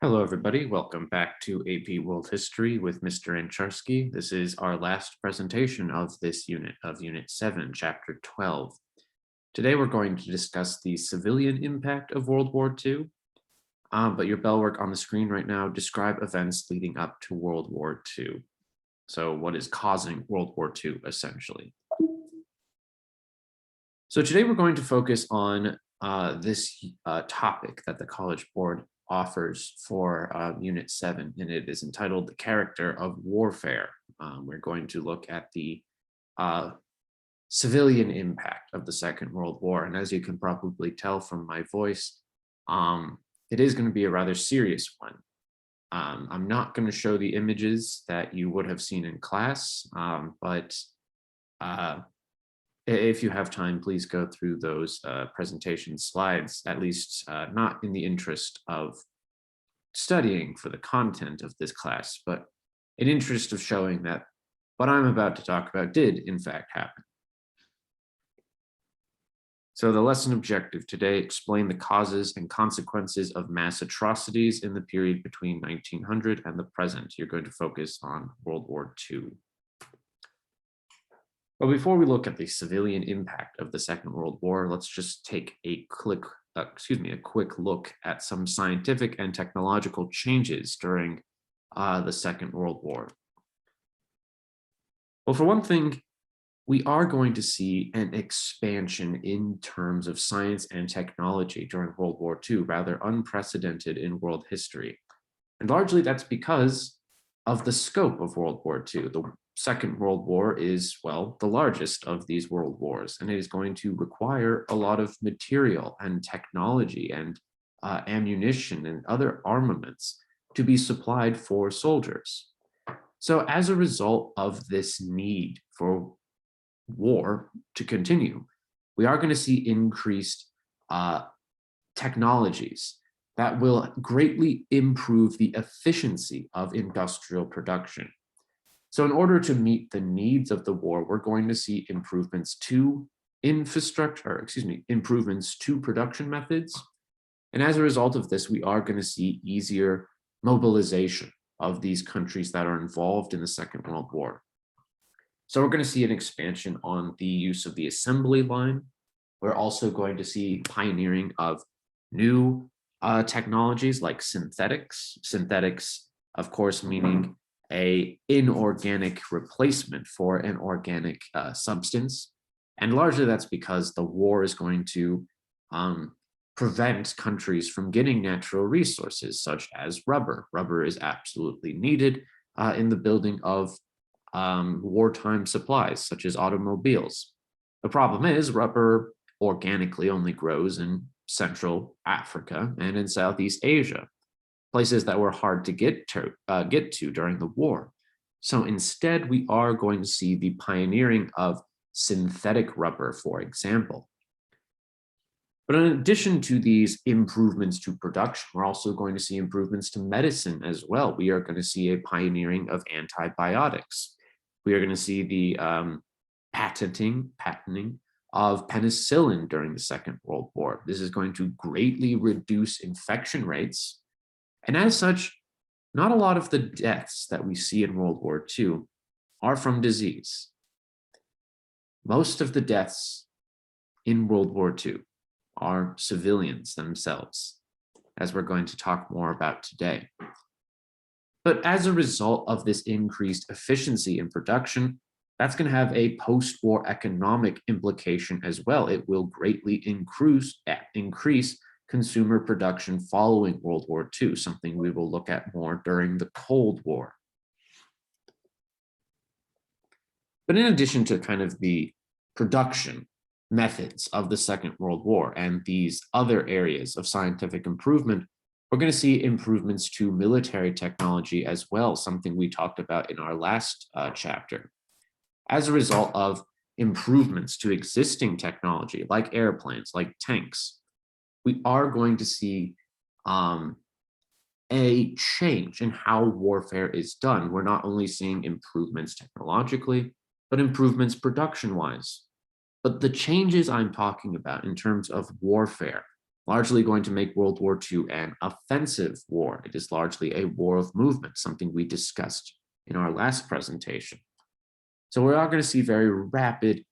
Hello, everybody. Welcome back to AP World History with Mr. Ancharsky. This is our last presentation of this unit, of Unit 7, Chapter 12. Today, we're going to discuss the civilian impact of World War II, but your bell work on the screen right now describe events leading up to World War II. So what is causing World War II, essentially? So today, we're going to focus on this topic that the College Board offers for Unit 7, and it is entitled The Character of Warfare. We're going to look at the civilian impact of the Second World War. And as you can probably tell from my voice, it is going to be a rather serious one. I'm not going to show the images that you would have seen in class, but if you have time, please go through those presentation slides, at least not in the interest of studying for the content of this class, but in interest of showing that what I'm about to talk about did, in fact, happen. So the lesson objective today: explain the causes and consequences of mass atrocities in the period between 1900 and the present. You're going to focus on World War II. But before we look at the civilian impact of the Second World War, let's just take a quick look at some scientific and technological changes during the Second World War. Well, for one thing, we are going to see an expansion in terms of science and technology during World War II, rather unprecedented in world history. And largely that's because of the scope of World War II. The Second World War is, well, the largest of these world wars, and it is going to require a lot of material and technology and ammunition and other armaments to be supplied for soldiers. So as a result of this need for war to continue, we are going to see increased technologies that will greatly improve the efficiency of industrial production. So in order to meet the needs of the war, we're going to see improvements to improvements to production methods. And as a result of this, we are going to see easier mobilization of these countries that are involved in the Second World War. So we're going to see an expansion on the use of the assembly line. We're also going to see pioneering of new technologies like synthetics. Synthetics, of course, meaning an inorganic replacement for an organic substance. And largely that's because the war is going to prevent countries from getting natural resources such as rubber. Rubber is absolutely needed in the building of wartime supplies such as automobiles. The problem is rubber organically only grows in Central Africa and in Southeast Asia, places that were hard to get to during the war. So instead, we are going to see the pioneering of synthetic rubber, for example. But in addition to these improvements to production, we're also going to see improvements to medicine as well. We are going to see a pioneering of antibiotics. We are going to see the patenting of penicillin during the Second World War. This is going to greatly reduce infection rates. And as such, not a lot of the deaths that we see in World War II are from disease. Most of the deaths in World War II are civilians themselves, as we're going to talk more about today. But as a result of this increased efficiency in production, that's going to have a post-war economic implication as well. It will greatly increase consumer production following World War II, something we will look at more during the Cold War. But in addition to kind of the production methods of the Second World War and these other areas of scientific improvement, we're going to see improvements to military technology as well, something we talked about in our last chapter. As a result of improvements to existing technology like airplanes, like tanks, we are going to see a change in how warfare is done. We're not only seeing improvements technologically, but improvements production-wise. But the changes I'm talking about in terms of warfare largely going to make World War II an offensive war. It is largely a war of movement, something we discussed in our last presentation. So we are going to see very rapid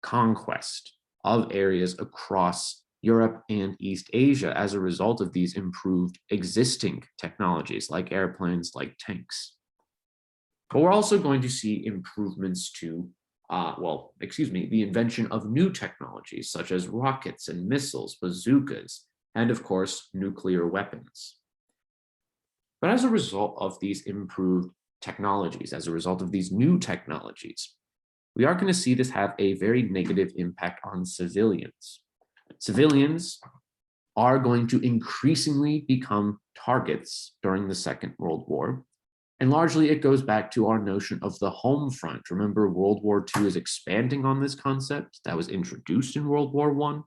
conquest of areas across Europe and East Asia as a result of these improved existing technologies like airplanes, like tanks. But we're also going to see improvements to, the invention of new technologies such as rockets and missiles, bazookas, and of course, nuclear weapons. But as a result of these improved technologies, as a result of these new technologies, we are going to see this have a very negative impact on civilians. Civilians are going to increasingly become targets during the Second World War. And largely it goes back to our notion of the home front. Remember, World War II is expanding on this concept that was introduced in World War I.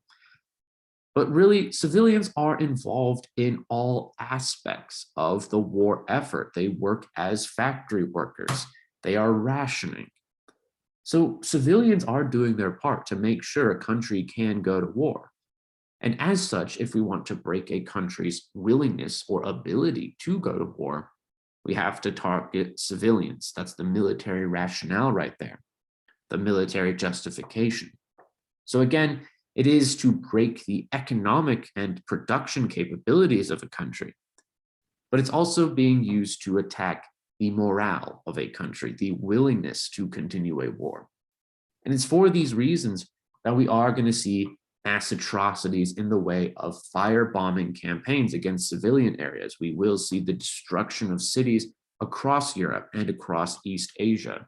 But really, civilians are involved in all aspects of the war effort. They work as factory workers. They are rationing. So civilians are doing their part to make sure a country can go to war. And as such, if we want to break a country's willingness or ability to go to war, we have to target civilians. That's the military rationale right there, the military justification. So again, it is to break the economic and production capabilities of a country, but it's also being used to attack the morale of a country, the willingness to continue a war. And it's for these reasons that we are going to see mass atrocities in the way of firebombing campaigns against civilian areas. We will see the destruction of cities across Europe and across East Asia.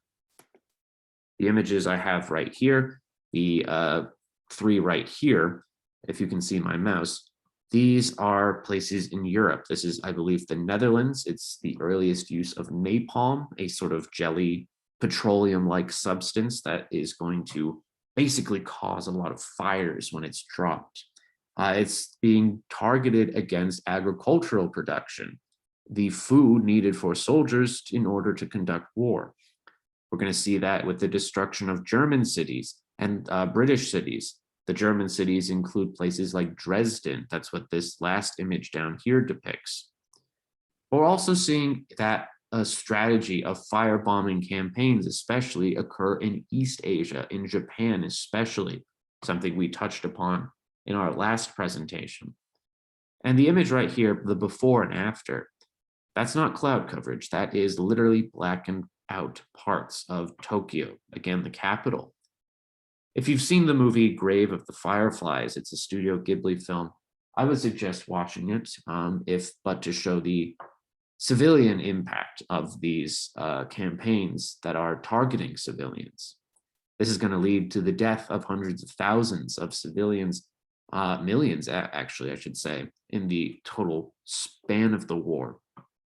The images I have right here, the three right here, if you can see my mouse, these are places in Europe. This is, I believe, the Netherlands. It's the earliest use of napalm, a sort of jelly, petroleum-like substance that is going to basically cause a lot of fires when it's dropped. It's being targeted against agricultural production, the food needed for soldiers in order to conduct war. We're going to see that with the destruction of German cities and British cities. The German cities include places like Dresden. That's what this last image down here depicts. We're also seeing that a strategy of firebombing campaigns especially occur in East Asia, in Japan especially, something we touched upon in our last presentation. And the image right here, the before and after, that's not cloud coverage. That is literally blackened out parts of Tokyo, again, the capital. If you've seen the movie Grave of the Fireflies, it's a Studio Ghibli film, I would suggest watching it, if but to show the civilian impact of these campaigns that are targeting civilians. This is going to lead to the death of hundreds of thousands of civilians, millions actually, I should say, in the total span of the war.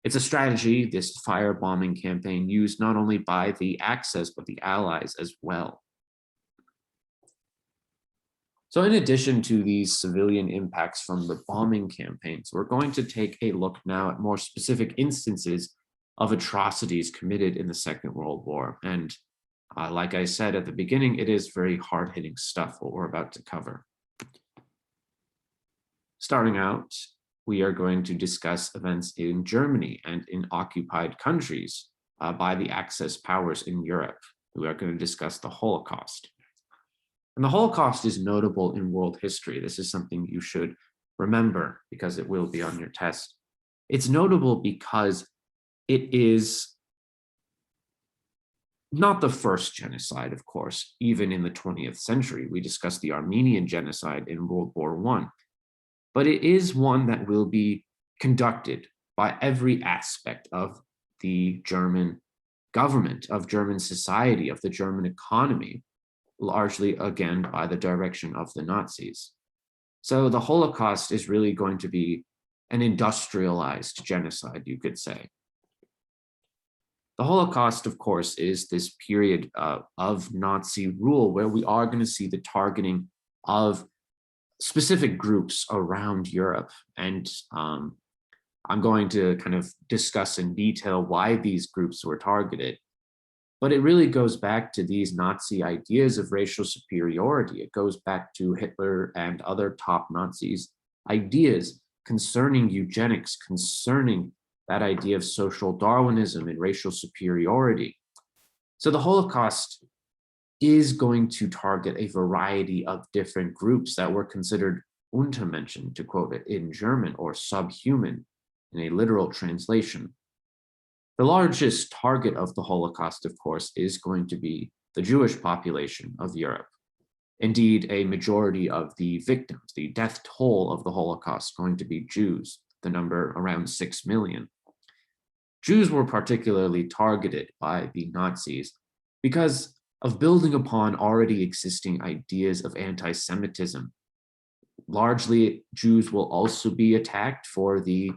It's a strategy, this firebombing campaign, used not only by the Axis, but the Allies as well. So in addition to these civilian impacts from the bombing campaigns, we're going to take a look now at more specific instances of atrocities committed in the Second World War. And like I said at the beginning, it is very hard-hitting stuff, what we're about to cover. Starting out, we are going to discuss events in Germany and in occupied countries by the Axis powers in Europe. We are going to discuss the Holocaust. And the Holocaust is notable in world history. This is something you should remember because it will be on your test. It's notable because it is not the first genocide, of course, even in the 20th century. We discussed the Armenian genocide in World War I. But it is one that will be conducted by every aspect of the German government, of German society, of the German economy, largely, again, by the direction of the Nazis. So the Holocaust is really going to be an industrialized genocide, you could say. The Holocaust, of course, is this period of Nazi rule where we are going to see the targeting of specific groups around Europe. And I'm going to kind of discuss in detail why these groups were targeted. But it really goes back to these Nazi ideas of racial superiority. It goes back to Hitler and other top Nazis ideas concerning eugenics, concerning that idea of social Darwinism and racial superiority. So the Holocaust is going to target a variety of different groups that were considered Untermenschen, to quote it in German, or subhuman in a literal translation. The largest target of the Holocaust, of course, is going to be the Jewish population of Europe. Indeed, a majority of the victims, the death toll of the Holocaust, going to be Jews, the number around 6 million. Jews were particularly targeted by the Nazis because of building upon already existing ideas of anti-Semitism. Largely, Jews will also be attacked for the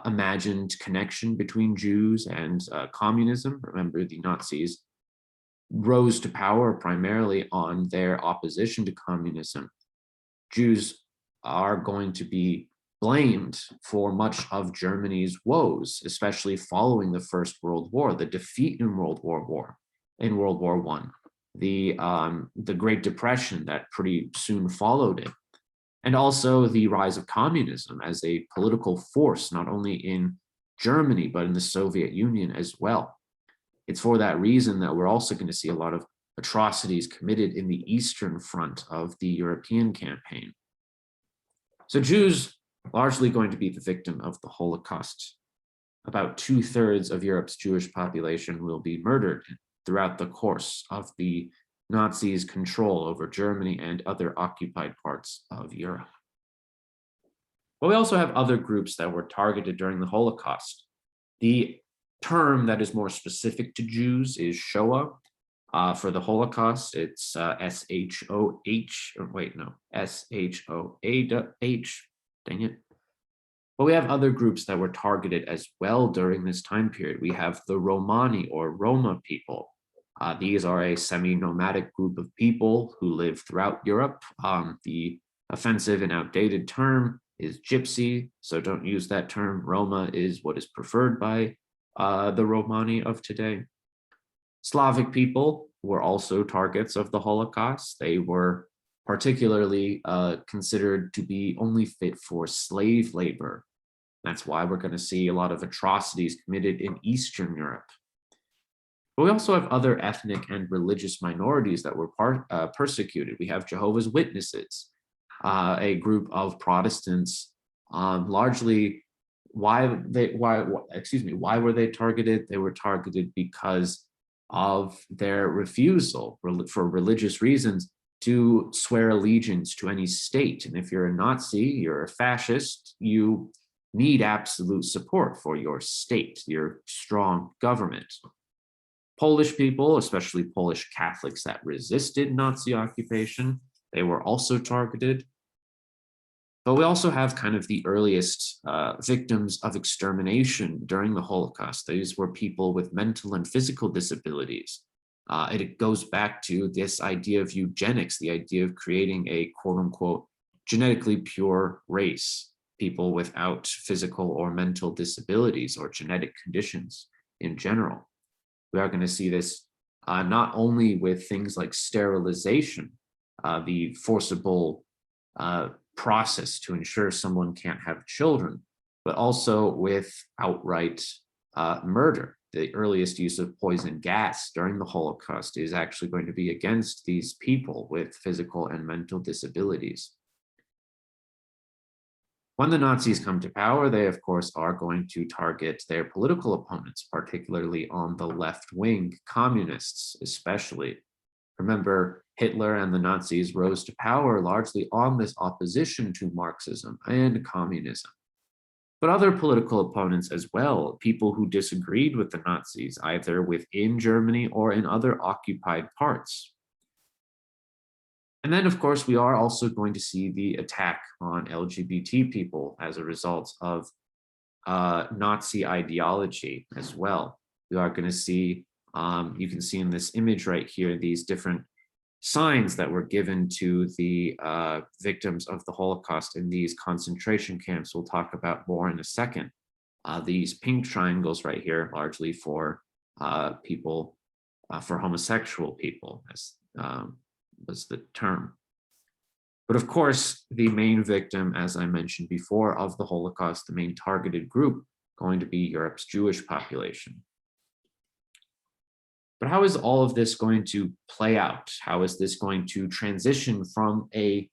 imagined connection between Jews and communism. Remember, the Nazis rose to power primarily on their opposition to communism. Jews are going to be blamed for much of Germany's woes, especially following the First World War, the defeat in World War I, the Great Depression that pretty soon followed it, and also the rise of communism as a political force, not only in Germany, but in the Soviet Union as well. It's for that reason that we're also going to see a lot of atrocities committed in the Eastern Front of the European campaign. So Jews largely going to be the victim of the Holocaust. About 2/3 of Europe's Jewish population will be murdered throughout the course of the Nazis' control over Germany and other occupied parts of Europe. But we also have other groups that were targeted during the Holocaust. The term that is more specific to Jews is Shoah. For the Holocaust, it's S-H-O-H, S-H-O-A-H, dang it. But we have other groups that were targeted as well during this time period. We have the Romani or Roma people. These are a semi-nomadic group of people who live throughout Europe. The offensive and outdated term is gypsy, so don't use that term. Roma is what is preferred by the Romani of today. Slavic people were also targets of the Holocaust. They were particularly considered to be only fit for slave labor. That's why we're going to see a lot of atrocities committed in Eastern Europe. But we also have other ethnic and religious minorities that were persecuted. We have Jehovah's Witnesses, a group of Protestants, largely. Why were they targeted? They were targeted because of their refusal for religious reasons to swear allegiance to any state. And if you're a Nazi, you're a fascist, you need absolute support for your state, your strong government. Polish people, especially Polish Catholics that resisted Nazi occupation, they were also targeted. But we also have kind of the earliest victims of extermination during the Holocaust. These were people with mental and physical disabilities. It goes back to this idea of eugenics, the idea of creating a quote unquote genetically pure race, people without physical or mental disabilities or genetic conditions in general. We are going to see this not only with things like sterilization, the forcible process to ensure someone can't have children, but also with outright murder. The earliest use of poison gas during the Holocaust is actually going to be against these people with physical and mental disabilities. When the Nazis come to power, they, of course, are going to target their political opponents, particularly on the left wing, communists especially. Remember, Hitler and the Nazis rose to power largely on this opposition to Marxism and communism. But other political opponents as well, people who disagreed with the Nazis, either within Germany or in other occupied parts. And then, of course, we are also going to see the attack on LGBT people as a result of Nazi ideology as well. We are going to see, you can see in this image right here, these different signs that were given to the victims of the Holocaust in these concentration camps. We'll talk about more in a second. These pink triangles right here, largely for people, for homosexual people, as was the term. But of course, the main victim, as I mentioned before, of the Holocaust, the main targeted group, going to be Europe's Jewish population. But how is all of this going to play out? How is this going to transition from a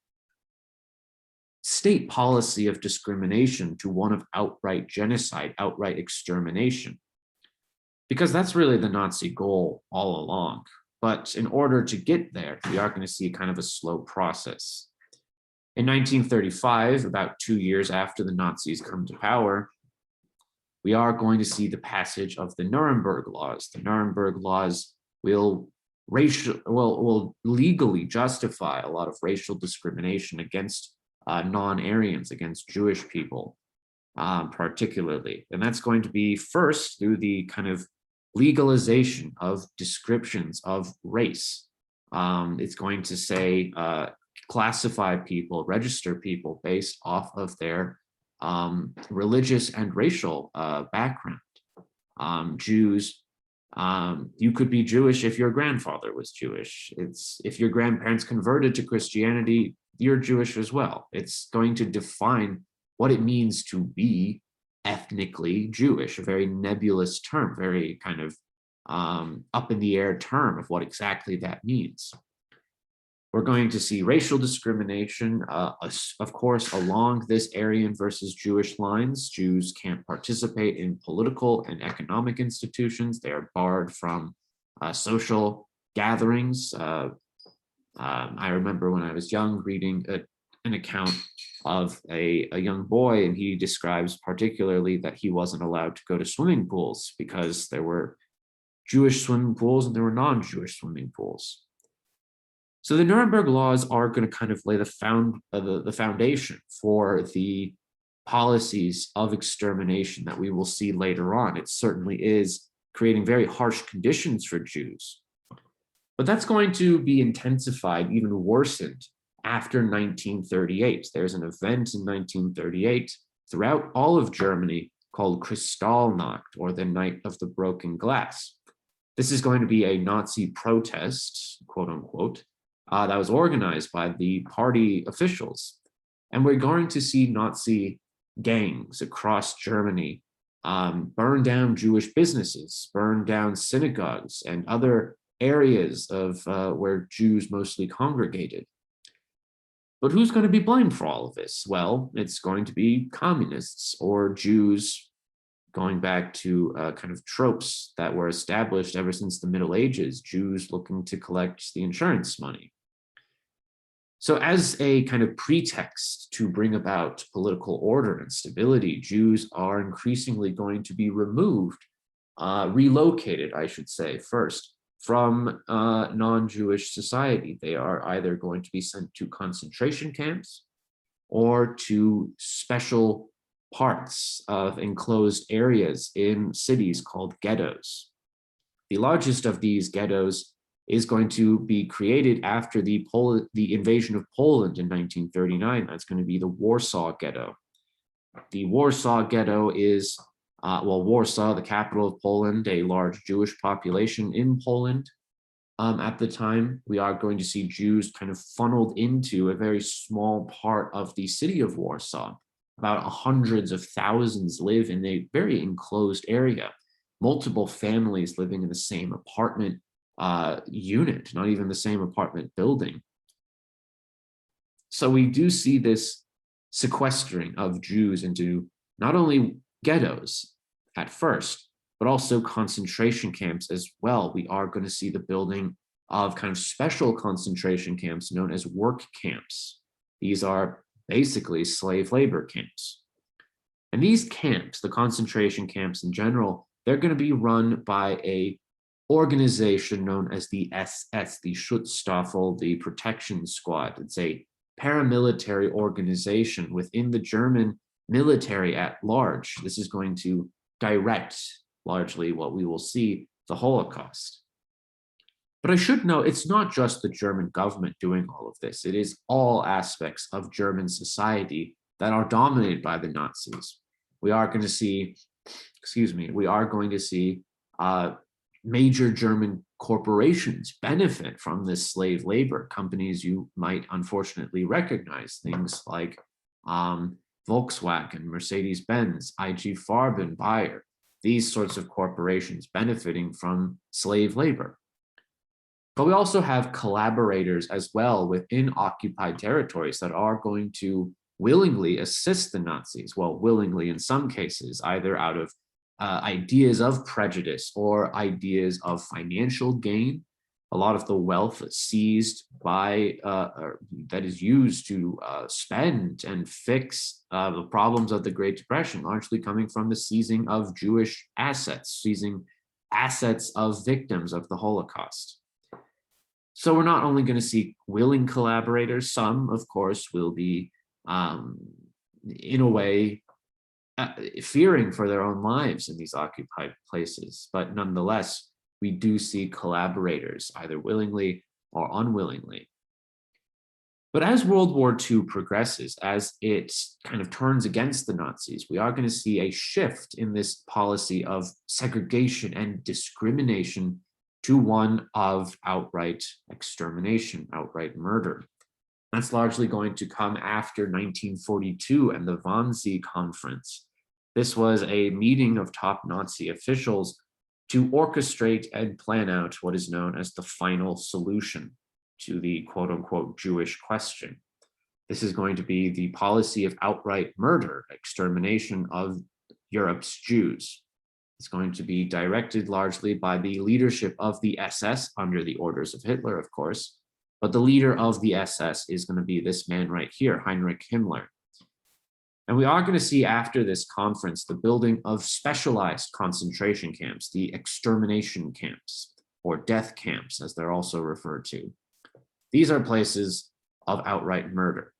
state policy of discrimination to one of outright genocide, outright extermination? Because that's really the Nazi goal all along. But in order to get there, we are going to see kind of a slow process. In 1935, about 2 years after the Nazis come to power, we are going to see the passage of the Nuremberg laws. The Nuremberg laws will legally justify a lot of racial discrimination against non-Aryans, against Jewish people, particularly. And that's going to be first through the kind of legalization of descriptions of race. It's going to say classify people, register people based off of their religious and racial background. Jews, you could be Jewish if your grandfather was Jewish. If your grandparents converted to Christianity, you're Jewish as well. It's going to define what it means to be ethnically Jewish, a very nebulous term, very kind of up in the air term of what exactly that means. We're going to see racial discrimination, of course, along this Aryan versus Jewish lines. Jews can't participate in political and economic institutions. They are barred from social gatherings. I remember when I was young reading an account of a young boy, and he describes particularly that he wasn't allowed to go to swimming pools because there were Jewish swimming pools and there were non-Jewish swimming pools. So the Nuremberg laws are going to kind of lay the foundation for the policies of extermination that we will see later on. It certainly is creating very harsh conditions for Jews. But that's going to be intensified, even worsened, after 1938. There's an event in 1938 throughout all of Germany called Kristallnacht, or the Night of the Broken Glass. This is going to be a Nazi protest, quote unquote, that was organized by the party officials. And we're going to see Nazi gangs across Germany burn down Jewish businesses, burn down synagogues and other areas of where Jews mostly congregated. But who's going to be blamed for all of this? Well, it's going to be communists or Jews, going back to kind of tropes that were established ever since the Middle Ages, Jews looking to collect the insurance money. So as a kind of pretext to bring about political order and stability, Jews are increasingly going to be removed, relocated, I should say, first, from non-Jewish society. They are either going to be sent to concentration camps or to special parts of enclosed areas in cities called ghettos. The largest of these ghettos is going to be created after the invasion of Poland in 1939. That's going to be the Warsaw Ghetto. The Warsaw Ghetto is, Warsaw, the capital of Poland, a large Jewish population in Poland. At the time, we are going to see Jews kind of funneled into a very small part of the city of Warsaw. About hundreds of thousands live in a very enclosed area, multiple families living in the same apartment unit, not even the same apartment building. So we do see this sequestering of Jews into not only ghettos at first, but also concentration camps as well. We are going to see the building of kind of special concentration camps known as work camps. These are basically slave labor camps. And these camps, the concentration camps in general, they're going to be run by a organization known as the SS, the Schutzstaffel, the Protection Squad. It's a paramilitary organization within the German military at large. This is going to direct largely what we will see, the Holocaust. But I should note, it's not just the German government doing all of this. It is all aspects of German society that are dominated by the Nazis. We are going to see, major German corporations benefit from this slave labor. Companies you might unfortunately recognize, things like Volkswagen, Mercedes-Benz, IG Farben, Bayer, these sorts of corporations benefiting from slave labor. But we also have collaborators as well within occupied territories that are going to willingly assist the Nazis. Well, willingly in some cases, either out of ideas of prejudice or ideas of financial gain. A lot of the wealth seized by, that is used to spend and fix the problems of the Great Depression, largely coming from the seizing of Jewish assets, seizing assets of victims of the Holocaust. So we're not only going to see willing collaborators, some, of course, will be, in a way, fearing for their own lives in these occupied places. But nonetheless, we do see collaborators, either willingly or unwillingly. But as World War II progresses, as it kind of turns against the Nazis, we are going to see a shift in this policy of segregation and discrimination to one of outright extermination, outright murder. That's largely going to come after 1942 and the Wannsee Conference. This was a meeting of top Nazi officials to orchestrate and plan out what is known as the final solution to the quote-unquote Jewish question. This is going to be the policy of outright murder, extermination of Europe's Jews. It's going to be directed largely by the leadership of the SS under the orders of Hitler, of course, but the leader of the SS is going to be this man right here, Heinrich Himmler. And we are going to see after this conference the building of specialized concentration camps, the extermination camps, or death camps, as they're also referred to. These are places of outright murder,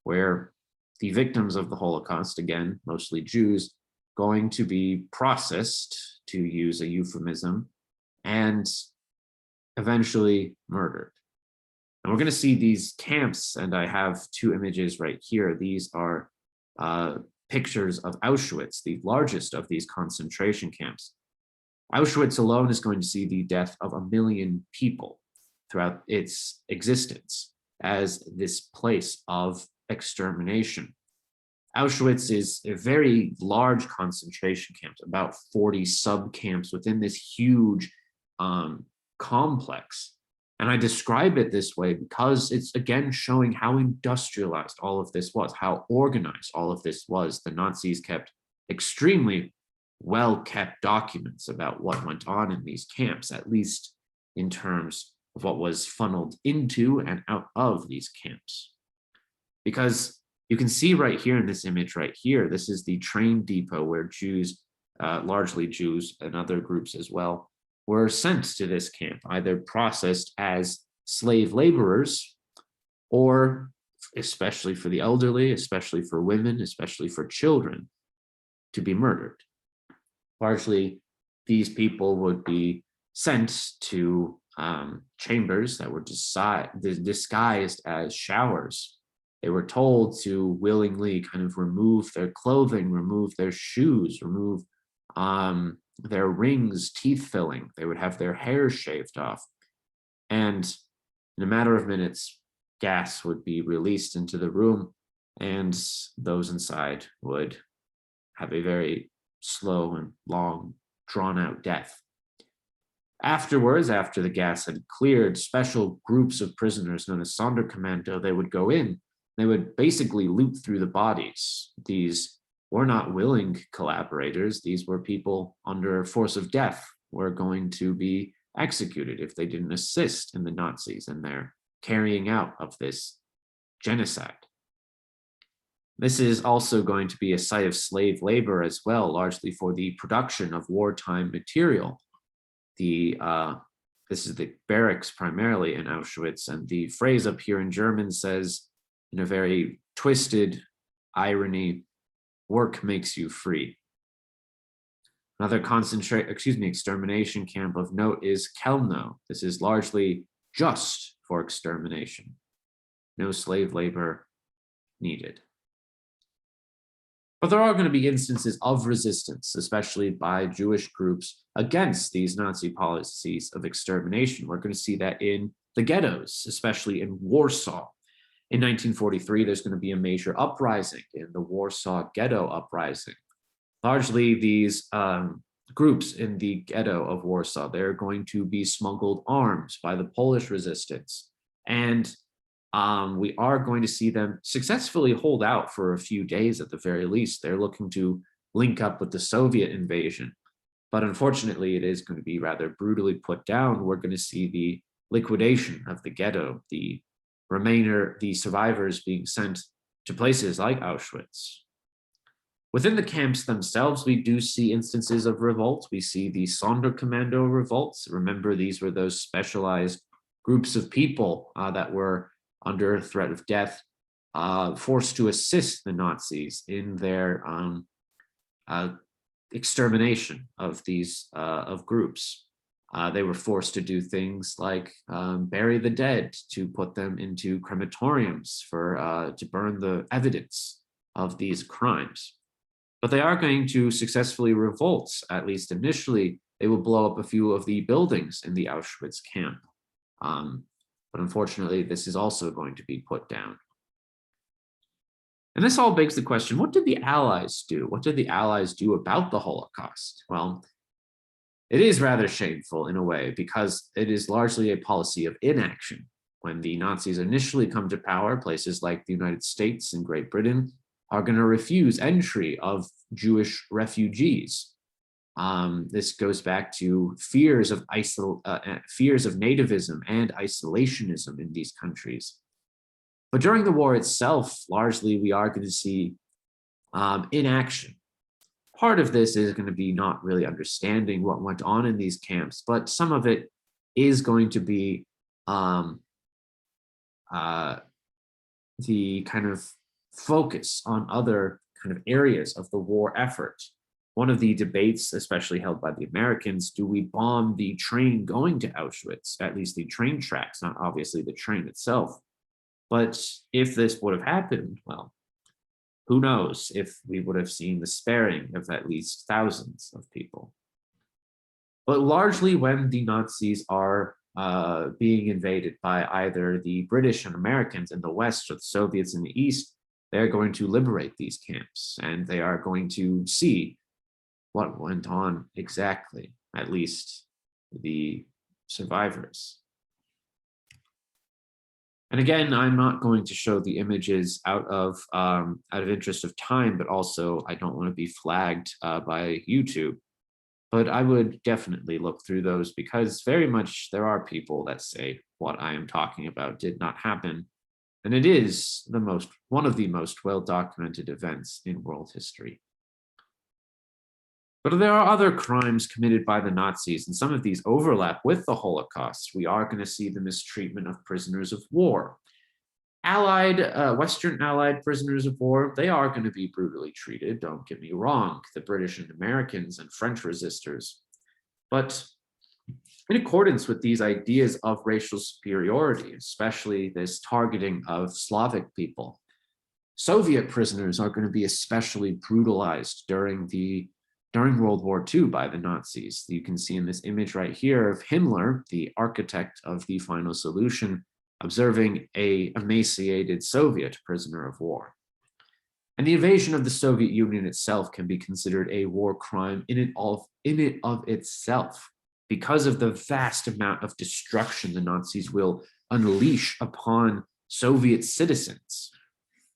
where the victims of the Holocaust, again, mostly Jews, going to be processed, to use a euphemism, and eventually murdered. And we're going to see these camps, and I have two images right here. These are pictures of Auschwitz, the largest of these concentration camps. Auschwitz alone is going to see the death of 1 million people throughout its existence as this place of extermination. Auschwitz is a very large concentration camp, about 40 sub-camps within this huge complex. And I describe it this way because it's, again, showing how industrialized all of this was, how organized all of this was. The Nazis kept extremely well-kept documents about what went on in these camps, at least in terms of what was funneled into and out of these camps. Because you can see right here in this image right here, this is the train depot where Jews, largely Jews and other groups as well, were sent to this camp, either processed as slave laborers or, especially for the elderly, especially for women, especially for children, to be murdered. Largely, these people would be sent to chambers that were disguised as showers. They were told to willingly kind of remove their clothing, remove their shoes, remove their rings, teeth filling. They would have their hair shaved off. And in a matter of minutes, gas would be released into the room, and those inside would have a very slow and long, drawn-out death. Afterwards, after the gas had cleared, special groups of prisoners known as Sonderkommando, they would go in. They would basically loot through the bodies. These were not willing collaborators. These were people under force of death, were going to be executed if they didn't assist in the Nazis in their carrying out of this genocide. This is also going to be a site of slave labor as well, largely for the production of wartime material. This is the barracks primarily in Auschwitz, and the phrase up here in German says, in a very twisted irony, "Work makes you free." Another extermination camp of note is Chelmno. This is largely just for extermination. No slave labor needed. But there are going to be instances of resistance, especially by Jewish groups against these Nazi policies of extermination. We're going to see that in the ghettos, especially in Warsaw. In 1943, there's going to be a major uprising in the Warsaw Ghetto Uprising. Largely, these groups in the ghetto of Warsaw, they're going to be smuggled arms by the Polish resistance. And we are going to see them successfully hold out for a few days at the very least. They're looking to link up with the Soviet invasion. But unfortunately, it is going to be rather brutally put down. We're going to see the liquidation of the ghetto, the survivors being sent to places like Auschwitz. Within the camps themselves, we do see instances of revolt. We see the Sonderkommando revolts. Remember, these were those specialized groups of people that were under threat of death, forced to assist the Nazis in their extermination of these of groups. They were forced to do things like bury the dead, to put them into crematoriums to burn the evidence of these crimes. But they are going to successfully revolt, at least initially. They will blow up a few of the buildings in the Auschwitz camp. But unfortunately, this is also going to be put down. And this all begs the question, what did the Allies do? What did the Allies do about the Holocaust? Well, it is rather shameful in a way, because it is largely a policy of inaction. When the Nazis initially come to power, places like the United States and Great Britain are going to refuse entry of Jewish refugees. This goes back to fears of nativism and isolationism in these countries. But during the war itself, largely we are going to see inaction. Part of this is going to be not really understanding what went on in these camps, but some of it is going to be the kind of focus on other kind of areas of the war effort. One of the debates, especially held by the Americans, do we bomb the train going to Auschwitz, at least the train tracks, not obviously the train itself. But if this would have happened, well, who knows if we would have seen the sparing of at least thousands of people. But largely when the Nazis are being invaded by either the British and Americans in the West or the Soviets in the East, they're going to liberate these camps, and they are going to see what went on exactly, at least the survivors. And again, I'm not going to show the images out of interest of time, but also I don't want to be flagged by YouTube. But I would definitely look through those, because very much there are people that say what I am talking about did not happen. And it is one of the most well-documented events in world history. But there are other crimes committed by the Nazis, and some of these overlap with the Holocaust. We are going to see the mistreatment of prisoners of war. Western Allied prisoners of war, they are going to be brutally treated, don't get me wrong, the British and Americans and French resistors. But in accordance with these ideas of racial superiority, especially this targeting of Slavic people, Soviet prisoners are going to be especially brutalized during World War II by the Nazis. You can see in this image right here of Himmler, the architect of the final solution, observing an emaciated Soviet prisoner of war. And the invasion of the Soviet Union itself can be considered a war crime in it of itself, because of the vast amount of destruction the Nazis will unleash upon Soviet citizens.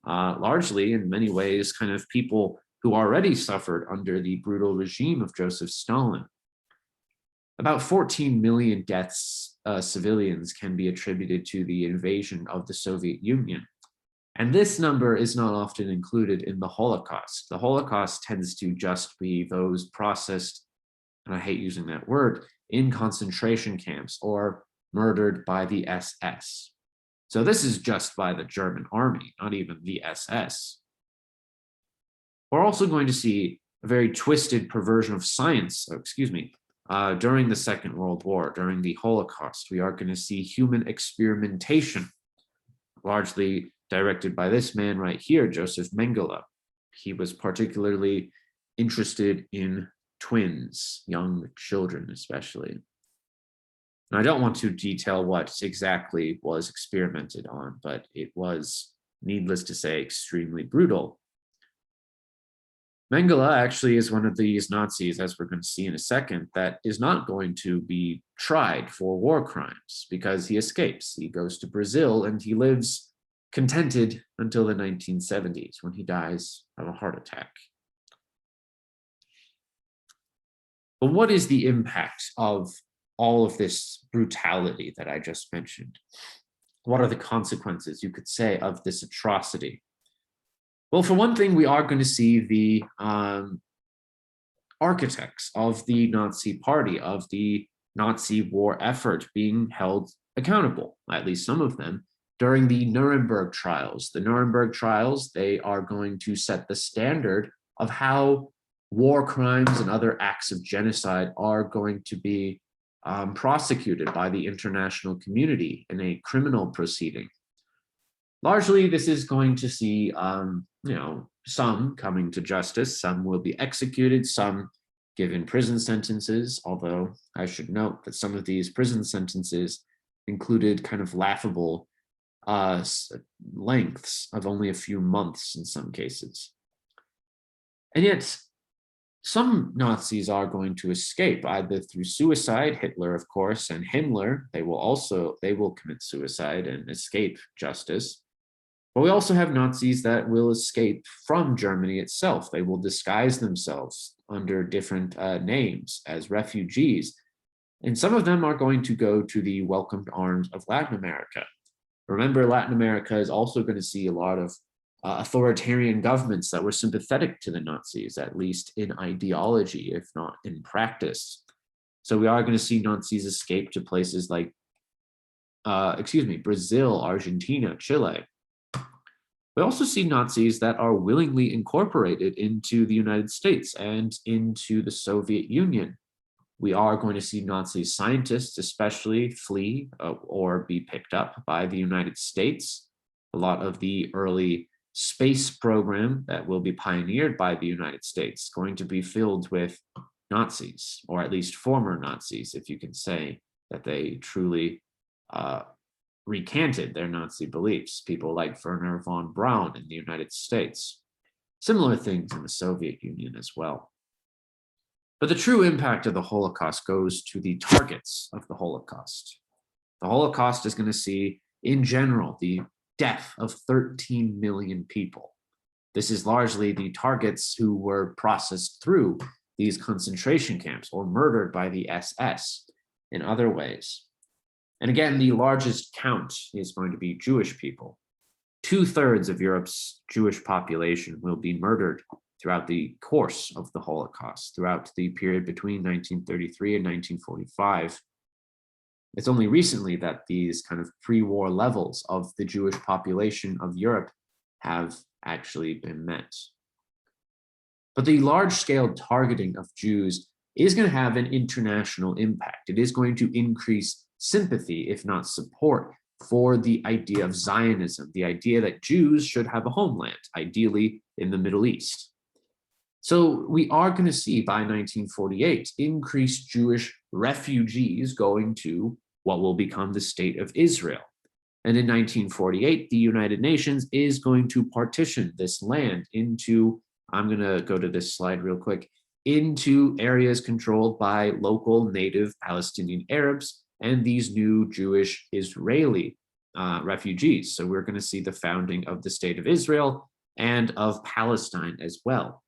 Largely, in many ways, kind of people who already suffered under the brutal regime of Joseph Stalin. About 14 million deaths, civilians, can be attributed to the invasion of the Soviet Union. And this number is not often included in the Holocaust. The Holocaust tends to just be those processed, and I hate using that word, in concentration camps or murdered by the SS. So this is just by the German army, not even the SS. We're also going to see a very twisted perversion of science, during the Second World War, during the Holocaust. We are going to see human experimentation, largely directed by this man right here, Joseph Mengele. He was particularly interested in twins, young children especially. And I don't want to detail what exactly was experimented on, but it was, needless to say, extremely brutal. Mengele actually is one of these Nazis, as we're going to see in a second, that is not going to be tried for war crimes because he escapes. He goes to Brazil and he lives contented until the 1970s when he dies of a heart attack. But what is the impact of all of this brutality that I just mentioned? What are the consequences, you could say, of this atrocity? Well, for one thing, we are going to see the architects of the Nazi party, of the Nazi war effort being held accountable, at least some of them, during the Nuremberg trials. The Nuremberg trials, they are going to set the standard of how war crimes and other acts of genocide are going to be prosecuted by the international community in a criminal proceeding. Largely, this is going to see, some coming to justice, some will be executed, some given prison sentences, although I should note that some of these prison sentences included kind of laughable lengths of only a few months in some cases. And yet, some Nazis are going to escape either through suicide, Hitler, of course, and Himmler, they will commit suicide and escape justice. But we also have Nazis that will escape from Germany itself. They will disguise themselves under different names as refugees. And some of them are going to go to the welcomed arms of Latin America. Remember, Latin America is also going to see a lot of authoritarian governments that were sympathetic to the Nazis, at least in ideology, if not in practice. So we are going to see Nazis escape to places like, Brazil, Argentina, Chile. We also see Nazis that are willingly incorporated into the United States and into the Soviet Union. We are going to see Nazi scientists especially flee or be picked up by the United States. A lot of the early space program that will be pioneered by the United States is going to be filled with Nazis, or at least former Nazis, if you can say that they truly recanted their Nazi beliefs, people like Werner von Braun in the United States. Similar things in the Soviet Union as well. But the true impact of the Holocaust goes to the targets of the Holocaust. The Holocaust is going to see, in general, the death of 13 million people. This is largely the targets who were processed through these concentration camps or murdered by the SS in other ways. And again, the largest count is going to be Jewish people. 2/3 of Europe's Jewish population will be murdered throughout the course of the Holocaust, throughout the period between 1933 and 1945. It's only recently that these kind of pre-war levels of the Jewish population of Europe have actually been met. But the large-scale targeting of Jews is going to have an international impact. It is going to increase sympathy, if not support, for the idea of Zionism, the idea that Jews should have a homeland, ideally in the Middle East. So we are going to see by 1948 increased Jewish refugees going to what will become the state of Israel. And in 1948, the United Nations is going to partition this land into, I'm going to go to this slide real quick, into areas controlled by local native Palestinian Arabs and these new Jewish Israeli refugees. So we're going to see the founding of the state of Israel and of Palestine as well.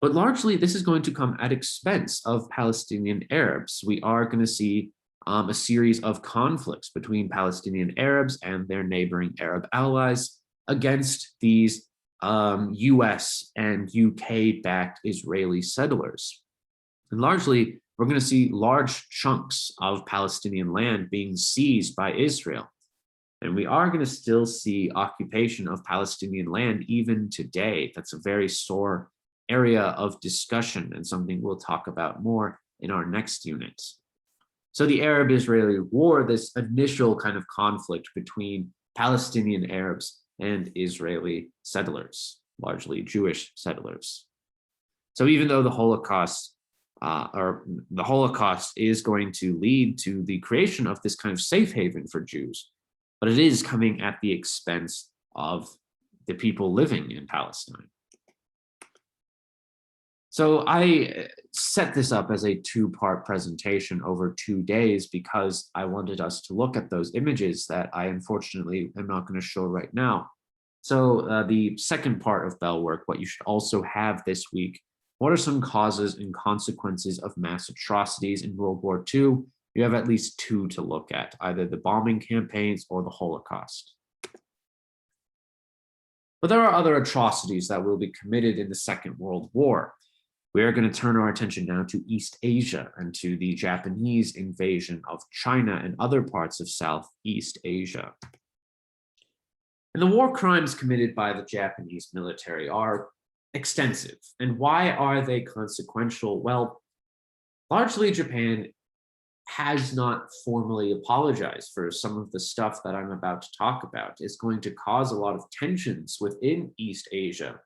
But largely, this is going to come at expense of Palestinian Arabs. We are going to see a series of conflicts between Palestinian Arabs and their neighboring Arab allies against these US and UK-backed Israeli settlers. And largely, we're going to see large chunks of Palestinian land being seized by Israel. And we are going to still see occupation of Palestinian land even today. That's a very sore area of discussion and something we'll talk about more in our next unit. So the Arab-Israeli War, this initial kind of conflict between Palestinian Arabs and Israeli settlers. largely Jewish settlers. So even though the Holocaust is going to lead to the creation of this kind of safe haven for Jews, but it is coming at the expense of the people living in Palestine. So I set this up as a two-part presentation over 2 days because I wanted us to look at those images that I unfortunately am not going to show right now. So the second part of bell work, what you should also have this week, what are some causes and consequences of mass atrocities in World War II? You have at least two to look at, either the bombing campaigns or the Holocaust. But there are other atrocities that will be committed in the Second World War. We are going to turn our attention now to East Asia and to the Japanese invasion of China and other parts of Southeast Asia. And the war crimes committed by the Japanese military are extensive. And why are they consequential? Well, largely Japan has not formally apologized for some of the stuff that I'm about to talk about. It's going to cause a lot of tensions within East Asia,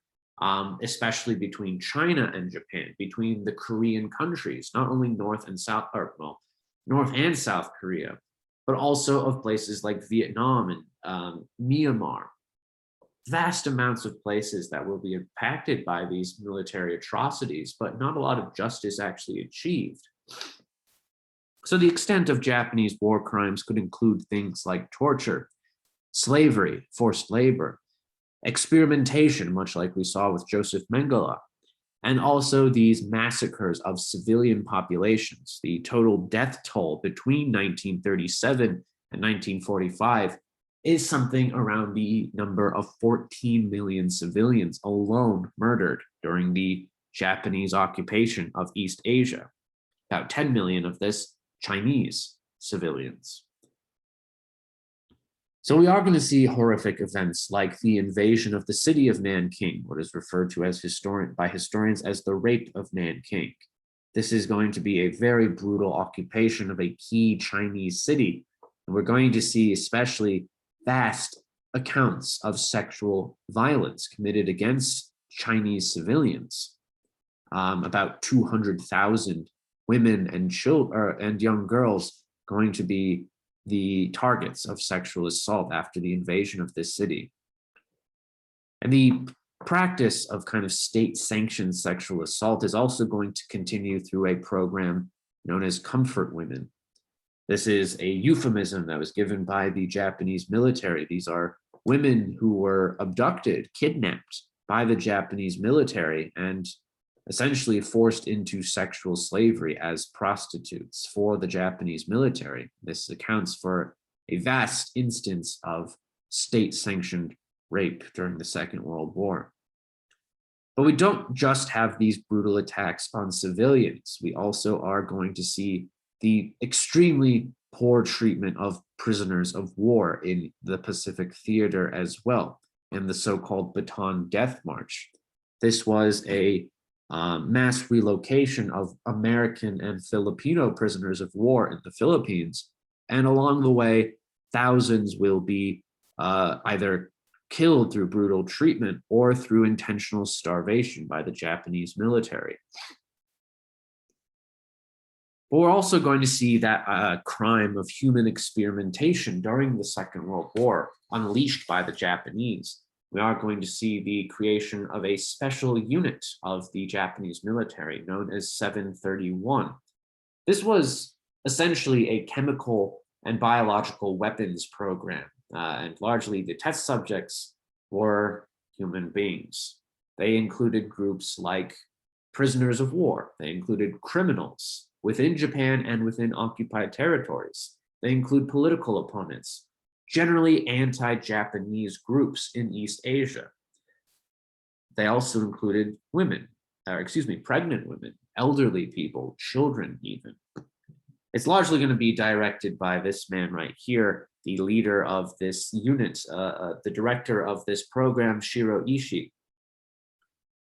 especially between China and Japan, between the Korean countries, not only North and South Korea, but also of places like Vietnam and Myanmar. Vast amounts of places that will be impacted by these military atrocities, but not a lot of justice actually achieved. So the extent of Japanese war crimes could include things like torture, slavery, forced labor, experimentation, much like we saw with Joseph Mengele, and also these massacres of civilian populations. The total death toll between 1937 and 1945 is something around the number of 14 million civilians alone murdered during the Japanese occupation of East Asia. About 10 million of this Chinese civilians. So we are going to see horrific events like the invasion of the city of Nanking, what is referred to as by historians as the Rape of Nanking. This is going to be a very brutal occupation of a key Chinese city. And we're going to see especially vast accounts of sexual violence committed against Chinese civilians. About 200,000 women and children and young girls going to be the targets of sexual assault after the invasion of this city. And the practice of kind of state-sanctioned sexual assault is also going to continue through a program known as comfort women. This is a euphemism that was given by the Japanese military. These are women who were abducted, kidnapped by the Japanese military and essentially forced into sexual slavery as prostitutes for the Japanese military. This accounts for a vast instance of state-sanctioned rape during the Second World War. But we don't just have these brutal attacks on civilians. We also are going to see the extremely poor treatment of prisoners of war in the Pacific Theater as well, and the so-called Bataan Death March. This was a mass relocation of American and Filipino prisoners of war in the Philippines. And along the way, thousands will be either killed through brutal treatment or through intentional starvation by the Japanese military. But we're also going to see that crime of human experimentation during the Second World War unleashed by the Japanese. We are going to see the creation of a special unit of the Japanese military known as 731. This was essentially a chemical and biological weapons program, and largely the test subjects were human beings. They included groups like prisoners of war. They included criminals within Japan and within occupied territories. They include political opponents, generally anti-Japanese groups in East Asia. They also included pregnant women, elderly people, children even. It's largely going to be directed by this man right here, the leader of this unit, the director of this program, Shiro Ishii.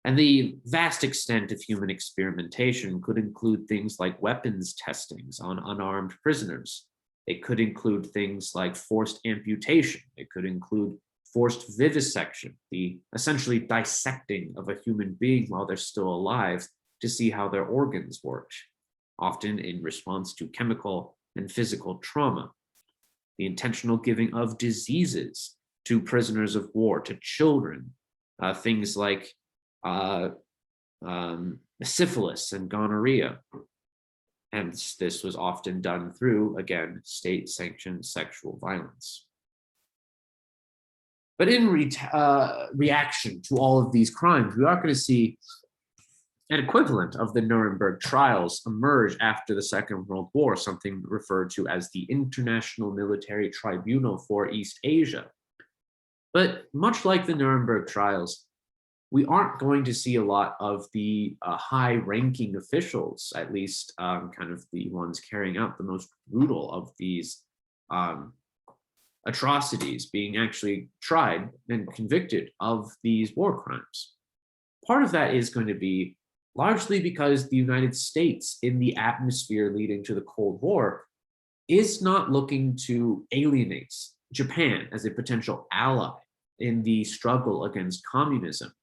And the vast extent of human experimentation could include things like weapons testings on unarmed prisoners. It could include things like forced amputation. It could include forced vivisection, the essentially dissecting of a human being while they're still alive to see how their organs worked, often in response to chemical and physical trauma. The intentional giving of diseases to prisoners of war, to children, things like syphilis and gonorrhea. And this was often done through, again, state-sanctioned sexual violence. But in reaction to all of these crimes, we are going to see an equivalent of the Nuremberg trials emerge after the Second World War, something referred to as the International Military Tribunal for East Asia. But much like the Nuremberg trials, we aren't going to see a lot of the high-ranking officials, at least kind of the ones carrying out the most brutal of these atrocities, being actually tried and convicted of these war crimes. Part of that is going to be largely because the United States, in the atmosphere leading to the Cold War, is not looking to alienate Japan as a potential ally in the struggle against communism.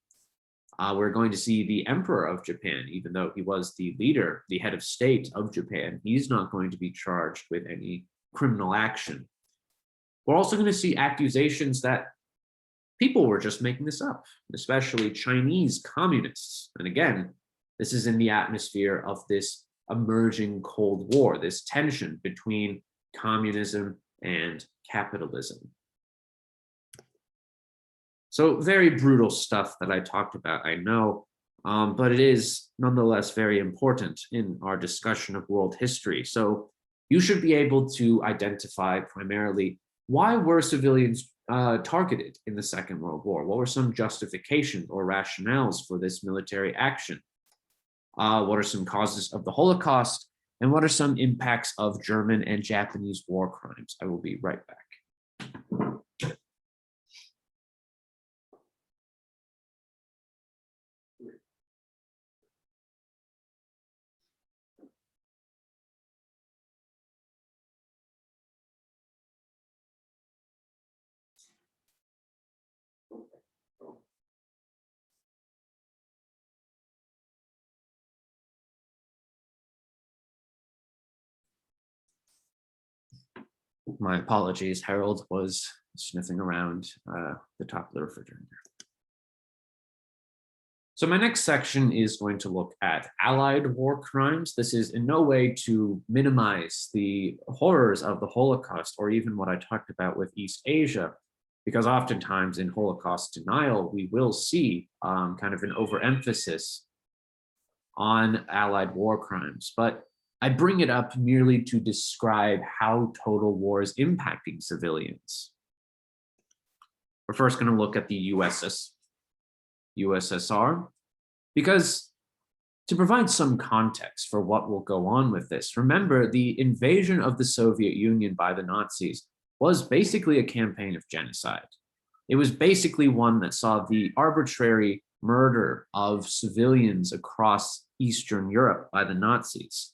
We're going to see the emperor of Japan, even though he was the leader, the head of state of Japan, he's not going to be charged with any criminal action. We're also going to see accusations that people were just making this up, especially Chinese communists. And again, this is in the atmosphere of this emerging Cold War, this tension between communism and capitalism. So very brutal stuff that I talked about, I know, but it is nonetheless very important in our discussion of world history. So you should be able to identify primarily why were civilians targeted in the Second World War? What were some justifications or rationales for this military action? What are some causes of the Holocaust? And what are some impacts of German and Japanese war crimes? I will be right back. My apologies, Harold was sniffing around the top of the refrigerator. So my next section is going to look at Allied war crimes. This is in no way to minimize the horrors of the Holocaust or even what I talked about with East Asia, because oftentimes in Holocaust denial, we will see kind of an overemphasis on Allied war crimes. But I bring it up merely to describe how total war is impacting civilians. We're first going to look at the USSR, because to provide some context for what will go on with this, remember the invasion of the Soviet Union by the Nazis was basically a campaign of genocide. It was basically one that saw the arbitrary murder of civilians across Eastern Europe by the Nazis.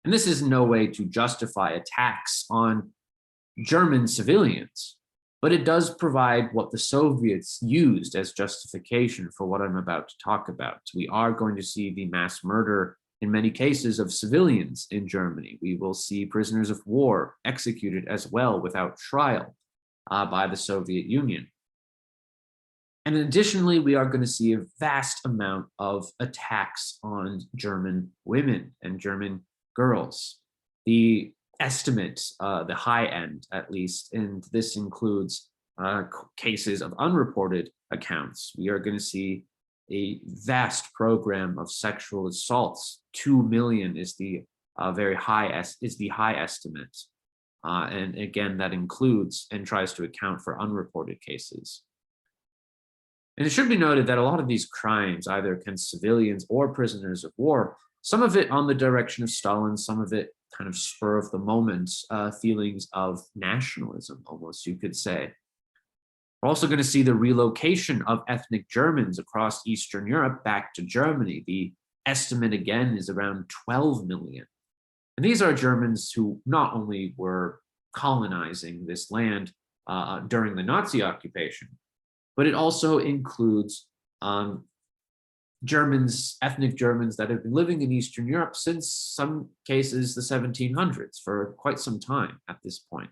And this is no way to justify attacks on German civilians, but it does provide what the Soviets used as justification for what I'm about to talk about. We are going to see the mass murder in many cases of civilians in Germany. We will see prisoners of war executed as well without trial by the Soviet Union. And additionally, we are going to see a vast amount of attacks on German women and German girls. The estimate, the high end at least, and this includes cases of unreported accounts. We are going to see a vast program of sexual assaults. 2 million is the high estimate. And again, that includes and tries to account for unreported cases. And it should be noted that a lot of these crimes, either against civilians or prisoners of war, some of it on the direction of Stalin, some of it kind of spur of the moment, feelings of nationalism, almost you could say. We're also going to see the relocation of ethnic Germans across Eastern Europe back to Germany. The estimate again is around 12 million. And these are Germans who not only were colonizing this land, during the Nazi occupation, but it also includes Germans, ethnic Germans that have been living in Eastern Europe since some cases the 1700s, for quite some time at this point.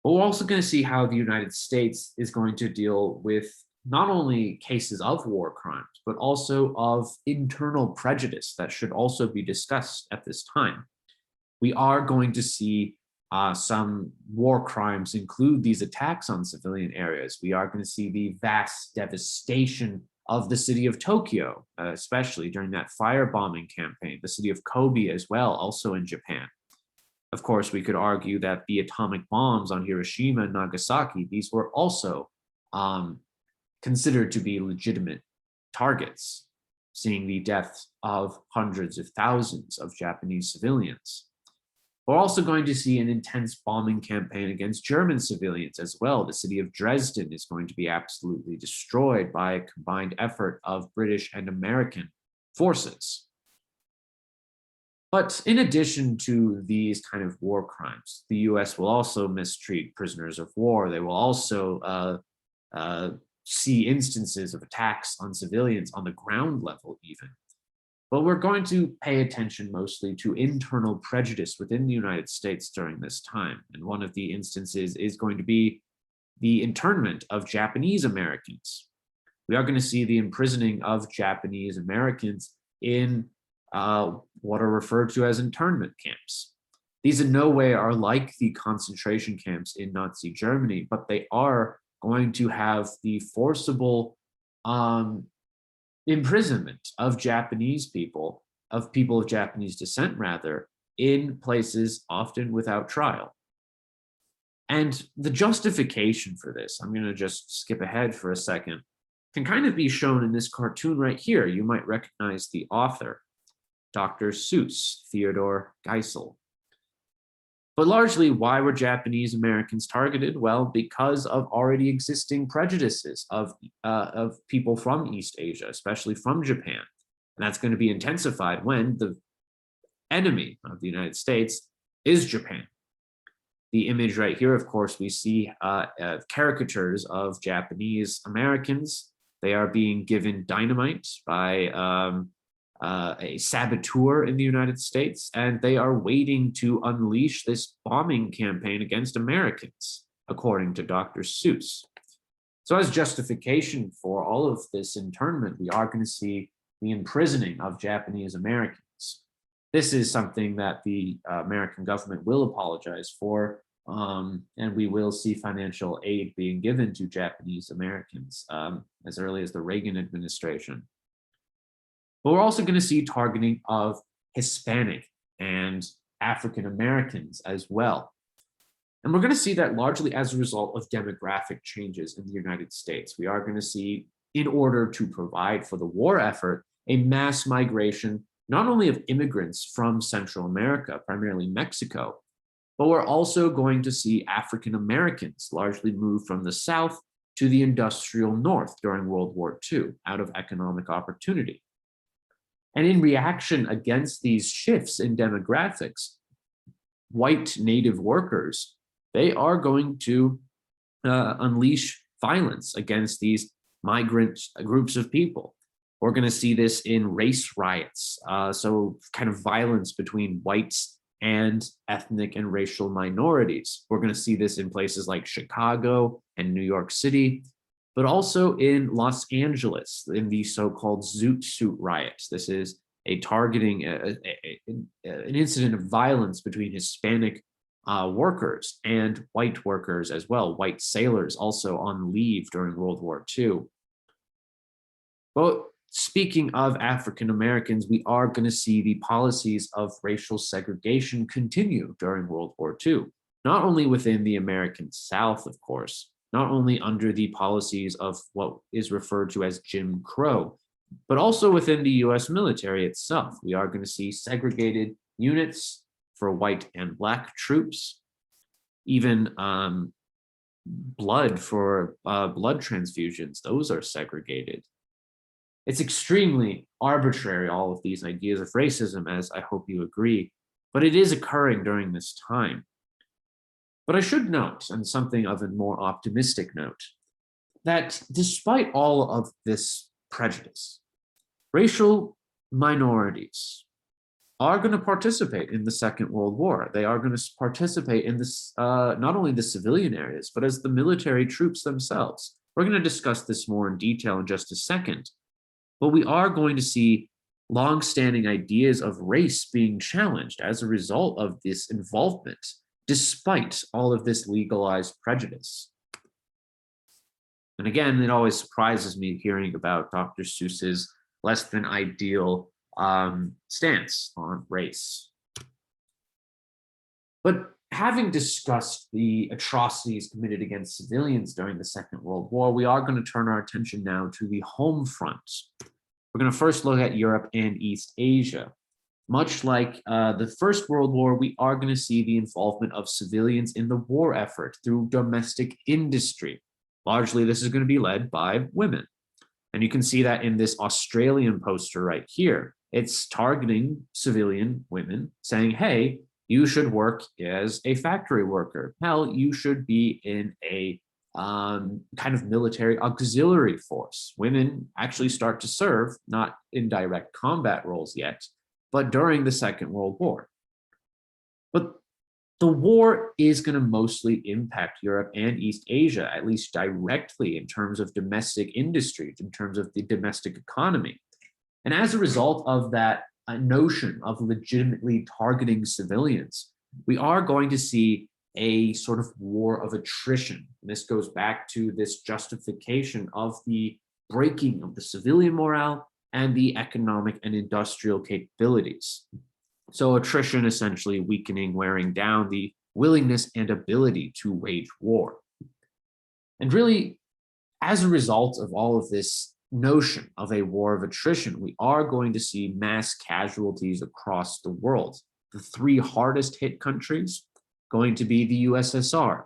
But we're also going to see how the United States is going to deal with not only cases of war crimes, but also of internal prejudice that should also be discussed at this time. We are going to see some war crimes include these attacks on civilian areas. We are going to see the vast devastation of the city of Tokyo, especially during that firebombing campaign, the city of Kobe as well, also in Japan. Of course, we could argue that the atomic bombs on Hiroshima and Nagasaki, these were also considered to be legitimate targets, seeing the deaths of hundreds of thousands of Japanese civilians. We're also going to see an intense bombing campaign against German civilians as well. The city of Dresden is going to be absolutely destroyed by a combined effort of British and American forces. But in addition to these kind of war crimes, the US will also mistreat prisoners of war. They will also see instances of attacks on civilians on the ground level even. But we're going to pay attention mostly to internal prejudice within the United States during this time. And one of the instances is going to be the internment of Japanese Americans. We are going to see the imprisoning of Japanese Americans in what are referred to as internment camps. These in no way are like the concentration camps in Nazi Germany, but they are going to have the forcible imprisonment of Japanese people, of people of Japanese descent rather, in places often without trial. And the justification for this, I'm going to just skip ahead for a second, can kind of be shown in this cartoon right here. You might recognize the author, Dr. Seuss, Theodore Geisel. But largely, why were Japanese Americans targeted? Well, because of already existing prejudices of people from East Asia, especially from Japan. And that's going to be intensified when the enemy of the United States is Japan. The image right here, of course, we see caricatures of Japanese Americans. They are being given dynamite by a saboteur in the United States, and they are waiting to unleash this bombing campaign against Americans, according to Dr. Seuss. So as justification for all of this internment, we are going to see the imprisoning of Japanese Americans. This is something that the American government will apologize for, and we will see financial aid being given to Japanese Americans as early as the Reagan administration. But we're also going to see targeting of Hispanic and African Americans as well. And we're going to see that largely as a result of demographic changes in the United States. We are going to see, in order to provide for the war effort, a mass migration, not only of immigrants from Central America, primarily Mexico, but we're also going to see African Americans largely move from the South to the industrial North during World War II out of economic opportunity. And in reaction against these shifts in demographics, white native workers, they are going to unleash violence against these migrant groups of people. We're going to see this in race riots, so kind of violence between whites and ethnic and racial minorities. We're going to see this in places like Chicago and New York City, but also in Los Angeles in the so-called Zoot Suit riots. This is a targeting, an incident of violence between Hispanic workers and white workers as well, white sailors also on leave during World War II. But speaking of African Americans, we are going to see the policies of racial segregation continue during World War II, not only within the American South, of course, not only under the policies of what is referred to as Jim Crow, but also within the US military itself. We are going to see segregated units for white and black troops, even blood for blood transfusions, those are segregated. It's extremely arbitrary, all of these ideas of racism, as I hope you agree. but it is occurring during this time. But I should note, and something of a more optimistic note, that despite all of this prejudice, racial minorities are going to participate in the Second World War. They are going to participate in this, not only the civilian areas, but as the military troops themselves. We're going to discuss this more in detail in just a second, but we are going to see long-standing ideas of race being challenged as a result of this involvement, despite all of this legalized prejudice. And again, it always surprises me hearing about Dr. Seuss's less than ideal stance on race. But having discussed the atrocities committed against civilians during the Second World War, we are going to turn our attention now to the home front. We're going to first look at Europe and East Asia. Much like the First World War, we are going to see the involvement of civilians in the war effort through domestic industry. Largely, this is going to be led by women. And you can see that in this Australian poster right here. It's targeting civilian women, saying, hey, you should work as a factory worker. Hell, you should be in a kind of military auxiliary force. Women actually start to serve, not in direct combat roles yet, but during the Second World War. But the war is going to mostly impact Europe and East Asia, at least directly in terms of domestic industry, in terms of the domestic economy. And as a result of that notion of legitimately targeting civilians, we are going to see a sort of war of attrition. And this goes back to this justification of the breaking of the civilian morale and the economic and industrial capabilities. So attrition essentially weakening, wearing down the willingness and ability to wage war. And really, as a result of all of this notion of a war of attrition, we are going to see mass casualties across the world. The three hardest hit countries going to be the USSR.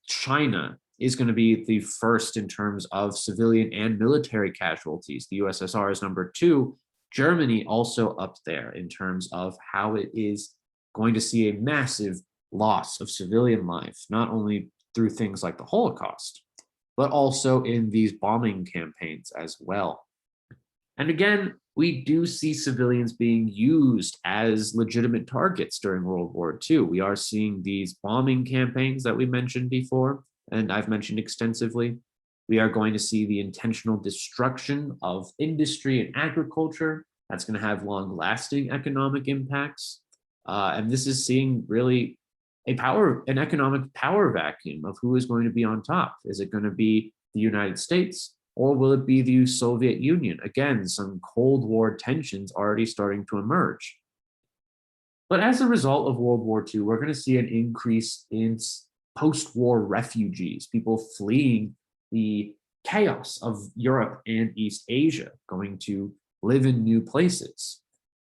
China is going to be the first in terms of civilian and military casualties. The USSR is number 2. Germany also up there in terms of how it is going to see a massive loss of civilian life, not only through things like the Holocaust, but also in these bombing campaigns as well. And again, we do see civilians being used as legitimate targets during World War II. We are seeing these bombing campaigns that we mentioned before, and I've mentioned extensively. We are going to see the intentional destruction of industry and agriculture. That's going to have long-lasting economic impacts. And this is seeing really an economic power vacuum of who is going to be on top. Is it going to be the United States, or will it be the Soviet Union? Again, some Cold War tensions already starting to emerge. But as a result of World War II, we're going to see an increase in post-war refugees, people fleeing the chaos of Europe and East Asia, going to live in new places.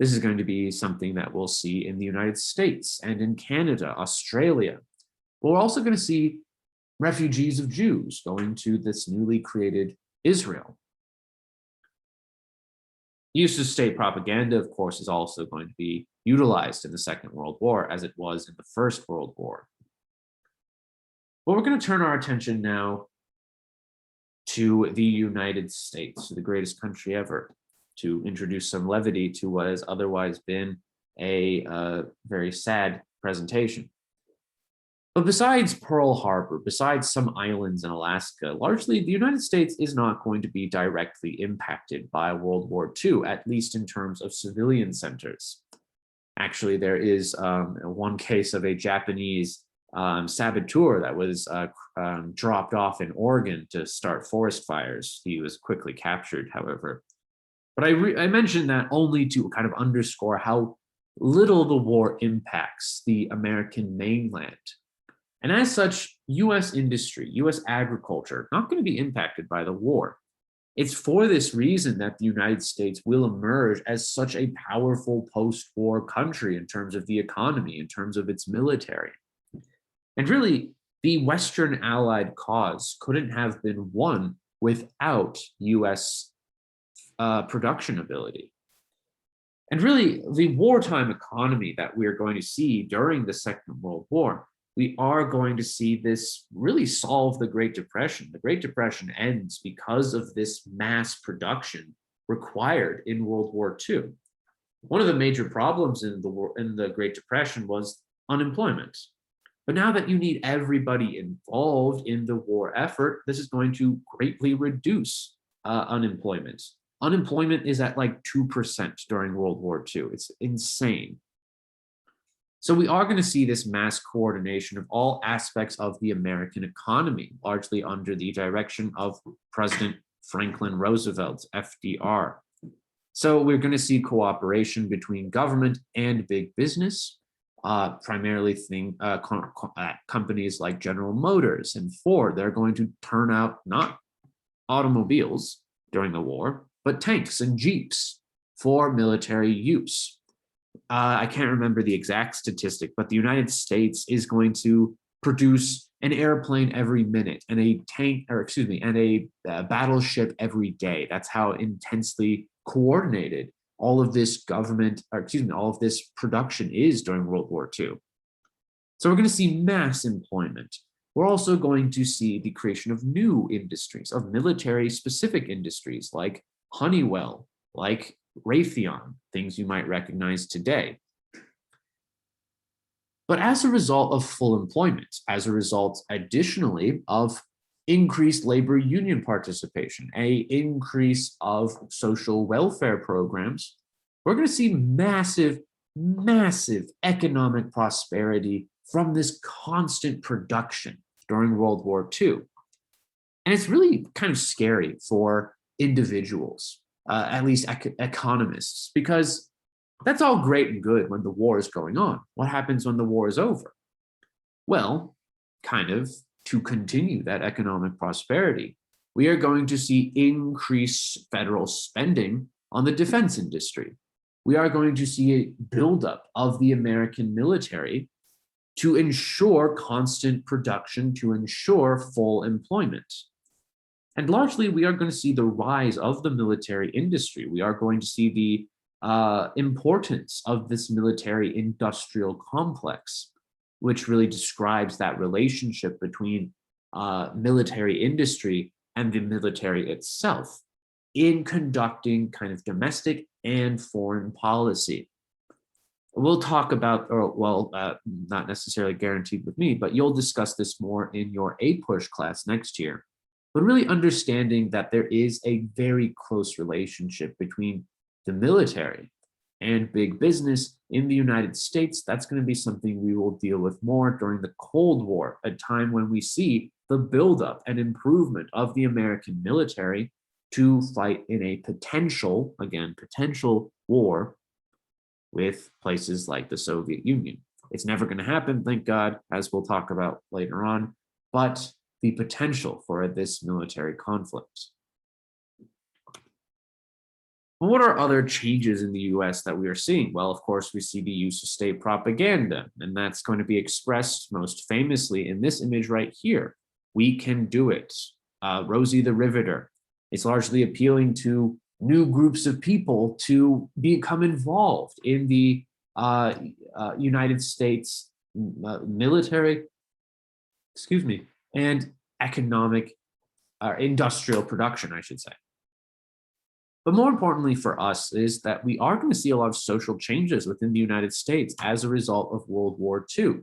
This is going to be something that we'll see in the United States and in Canada, Australia. But we're also going to see refugees of Jews going to this newly created Israel. Use of state propaganda, of course, is also going to be utilized in the Second World War as it was in the First World War. But we're going to turn our attention now to the United States, the greatest country ever, to introduce some levity to what has otherwise been a very sad presentation. But besides Pearl Harbor, besides some islands in Alaska, largely the United States is not going to be directly impacted by World War II, at least in terms of civilian centers. Actually, there is one case of a Japanese saboteur that was dropped off in Oregon to start forest fires. He was quickly captured, however. But I mentioned that only to kind of underscore how little the war impacts the American mainland. And as such, US industry, US agriculture, not going to be impacted by the war. It's for this reason that the United States will emerge as such a powerful post-war country in terms of the economy, in terms of its military. And really, the Western Allied cause couldn't have been won without US production ability. And really, the wartime economy that we're going to see during the Second World War, we are going to see this really solve the Great Depression. The Great Depression ends because of this mass production required in World War II. One of the major problems in the Great Depression was unemployment. But now that you need everybody involved in the war effort, this is going to greatly reduce unemployment. Unemployment is at like 2% during World War II. It's insane. So we are going to see this mass coordination of all aspects of the American economy, largely under the direction of President Franklin Roosevelt, FDR. So we're going to see cooperation between government and big business, primarily companies like General Motors and Ford. They're going to turn out not automobiles during the war, but tanks and jeeps for military use. I can't remember the exact statistic, but the United States is going to produce an airplane every minute and a tank, or excuse me, and a battleship every day. That's how intensely coordinated all of this government, or excuse me, all of this production is during World War II. So we're going to see mass employment. We're also going to see the creation of new industries, of military-specific industries like Honeywell, like Raytheon, things you might recognize today. But as a result of full employment, as a result additionally of increased labor union participation, an increase of social welfare programs, we're going to see massive, massive economic prosperity from this constant production during World War II. And it's really kind of scary for individuals, at least economists, because that's all great and good when the war is going on. What happens when the war is over? Well, kind of to continue that economic prosperity, we are going to see increased federal spending on the defense industry. We are going to see a buildup of the American military to ensure constant production, to ensure full employment. And largely, we are going to see the rise of the military industry. We are going to see the importance of this military industrial complex, which really describes that relationship between military industry and the military itself in conducting kind of domestic and foreign policy. We'll talk about, or well, not necessarily guaranteed with me, but you'll discuss this more in your APUSH class next year. But really understanding that there is a very close relationship between the military and big business in the United States. That's going to be something we will deal with more during the Cold War, a time when we see the buildup and improvement of the American military to fight in a potential, again, potential war with places like the Soviet Union. It's never going to happen, thank God, as we'll talk about later on, but the potential for this military conflict. What are other changes in the US that we are seeing? Well, of course, we see the use of state propaganda, and that's going to be expressed most famously in this image right here. We can do it. Rosie the Riveter. It's largely appealing to new groups of people to become involved in the United States military, and economic, industrial production, I should say. But more importantly for us is that we are going to see a lot of social changes within the United States as a result of World War II.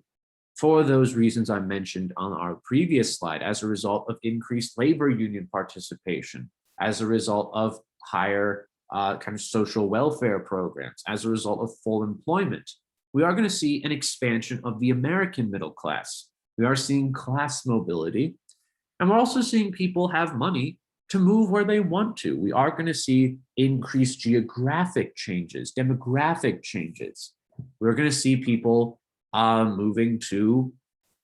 For those reasons I mentioned on our previous slide, as a result of increased labor union participation, as a result of higher kind of social welfare programs, as a result of full employment, we are going to see an expansion of the American middle class. We are seeing class mobility, and we're also seeing people have money to move where they want to. We are going to see increased geographic changes, demographic changes. We're going to see people moving to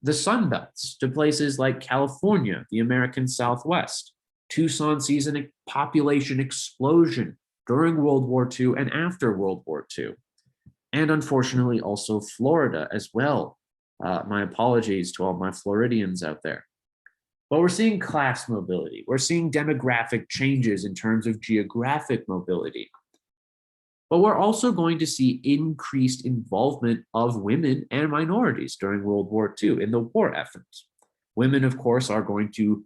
the Sun Belts, to places like California, the American Southwest. Tucson sees a population explosion during World War II and after World War II. And unfortunately, also Florida as well. My apologies to all my Floridians out there. But we're seeing class mobility. We're seeing demographic changes in terms of geographic mobility. But we're also going to see increased involvement of women and minorities during World War II in the war effort. Women, of course, are going to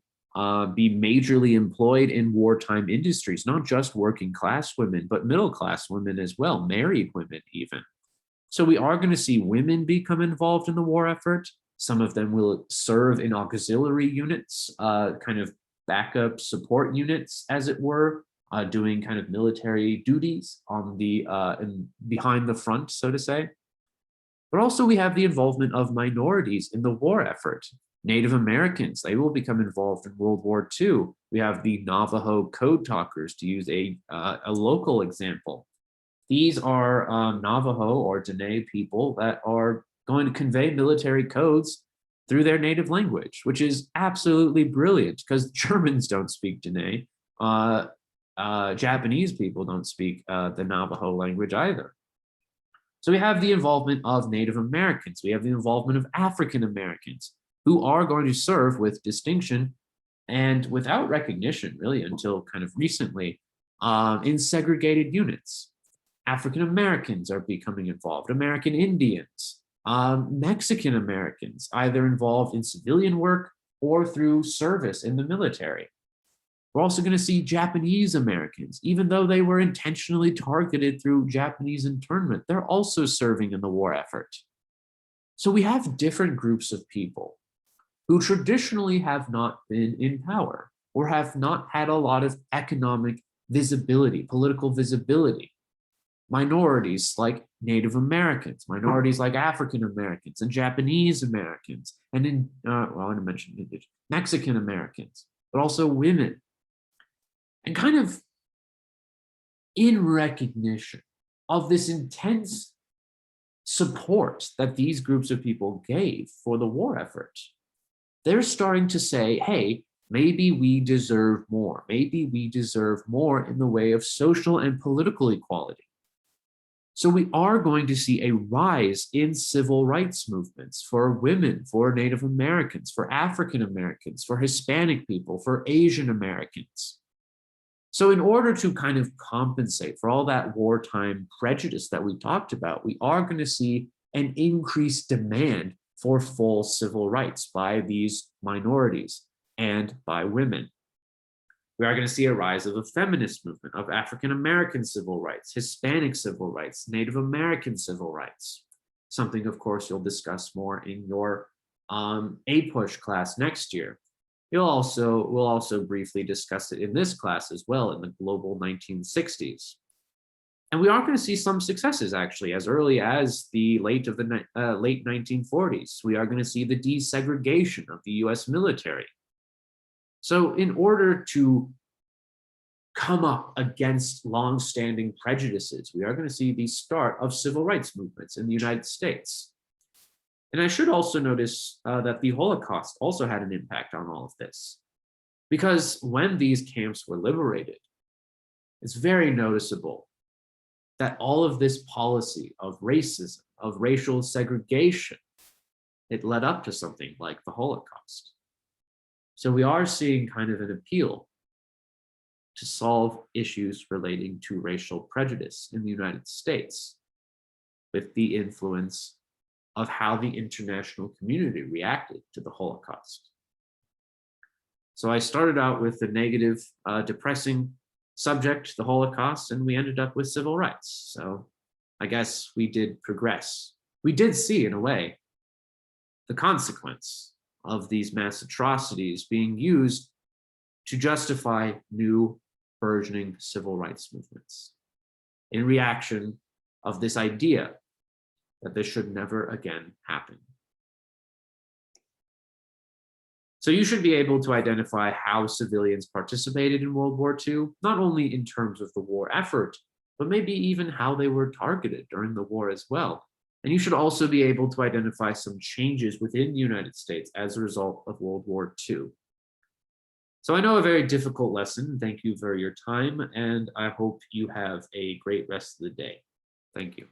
be majorly employed in wartime industries, not just working class women, but middle class women as well, married women even. So we are going to see women become involved in the war effort. Some of them will serve in auxiliary units, kind of backup support units, as it were, doing kind of military duties on the behind the front, so to say. But also we have the involvement of minorities in the war effort. Native Americans, they will become involved in World War II. We have the Navajo code talkers, to use a local example. These are Navajo or Dene people that are going to convey military codes through their native language, which is absolutely brilliant because Germans don't speak Dene. Japanese people don't speak the Navajo language either. So we have the involvement of Native Americans. We have the involvement of African Americans who are going to serve with distinction and without recognition, really, until kind of recently, in segregated units. African Americans are becoming involved, American Indians, Mexican Americans, either involved in civilian work or through service in the military. We're also going to see Japanese Americans, even though they were intentionally targeted through Japanese internment, they're also serving in the war effort. So we have different groups of people who traditionally have not been in power or have not had a lot of economic visibility, political visibility. Minorities like Native Americans, minorities like African Americans and Japanese Americans, and I mentioned Mexican Americans, but also women. And kind of in recognition of this intense support that these groups of people gave for the war effort, they're starting to say, hey, maybe we deserve more. Maybe we deserve more in the way of social and political equality. So we are going to see a rise in civil rights movements for women, for Native Americans, for African Americans, for Hispanic people, for Asian Americans. So in order to kind of compensate for all that wartime prejudice that we talked about, we are going to see an increased demand for full civil rights by these minorities and by women. We are going to see a rise of a feminist movement, of African American civil rights, Hispanic civil rights, Native American civil rights. Something, of course, you'll discuss more in your APUSH class next year. We'll also briefly discuss it in this class as well in the global 1960s. And we are going to see some successes actually as early as the late 1940s. We are going to see the desegregation of the US military. So in order to come up against long-standing prejudices, we are going to see the start of civil rights movements in the United States. And I should also notice that the Holocaust also had an impact on all of this, because when these camps were liberated, it's very noticeable that all of this policy of racism, of racial segregation, it led up to something like the Holocaust. So we are seeing kind of an appeal to solve issues relating to racial prejudice in the United States with the influence of how the international community reacted to the Holocaust. So I started out with the negative, depressing subject, the Holocaust, and we ended up with civil rights. So I guess we did progress. We did see, in a way, the consequence of these mass atrocities being used to justify new burgeoning civil rights movements in reaction of this idea that this should never again happen. So you should be able to identify how civilians participated in World War II, not only in terms of the war effort, but maybe even how they were targeted during the war as well. And you should also be able to identify some changes within the United States as a result of World War II. So I know a very difficult lesson. Thank you for your time, and I hope you have a great rest of the day. Thank you.